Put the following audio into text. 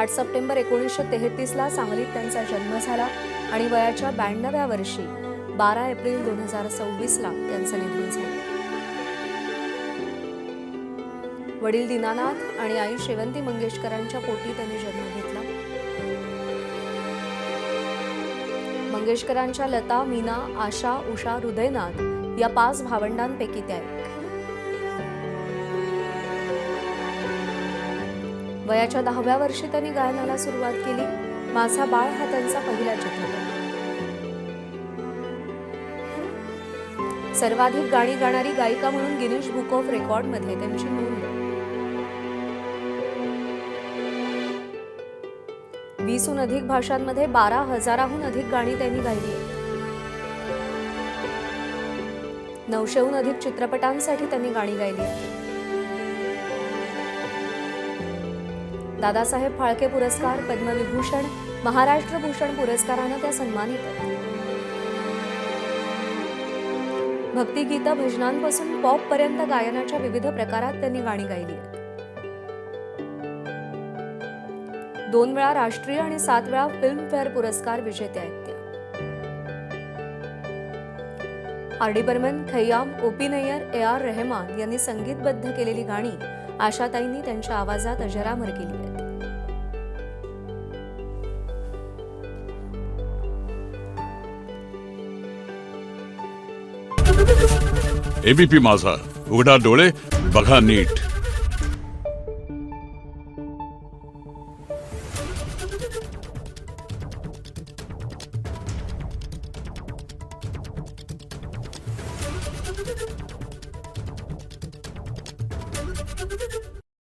8 September 1933ला सांगलीत त्यांचा जन्म झाला आणि वयाच्या 92व्या वर्षी 12 एप्रिल 2026ला त्यांचं निधन झालं. वडील दीनानाथ आणि आई शेवंती मंगेशकरांच्या पोटी त्यांनी जन्म घेतला. मंगेशकरांच्या लता, मीना, आशा, उषा, हृदयनाथ या 5 भावंडांपैकी त्या एक. वयाच्या 10व्या वर्षी त्यांनी गायनाला सुरुवात केली. माझा बाळ हा त्यांचा पहिला चित्रपट. सर्वाधिक गाणी गाणारी गायिका म्हणून गिनीज बुक ऑफ रेकॉर्डमध्ये त्यांची नोंद. 20हून अधिक भाषांमध्ये 12,000हून अधिक गाणी त्यांनी गायली. 900हून अधिक चित्रपटांसाठी त्यांनी गाणी गायली. दादासाहेब फाळके पुरस्कार, पद्मविभूषण, महाराष्ट्र भूषण पुरस्कारानं त्या सन्मानित आहेत. भक्तिगीतं, भजनांपासून पॉप पर्यंत गायनाच्या विविध प्रकारात त्यांनी गाणी गायली आहेत. 2 वेळा राष्ट्रीय आणि 7 वेळा फिल्मफेअर पुरस्कार विजेत्या आहेत त्या. R D Burman, Khayyam, O P. Nayyar, A R. Rahman यांनी संगीतबद्ध केलेली गाणी आशाताईंनी त्यांच्या आवाजात अजरामर केली आहेत. एबीपी माझा, उघडा डोळे बघा नीट.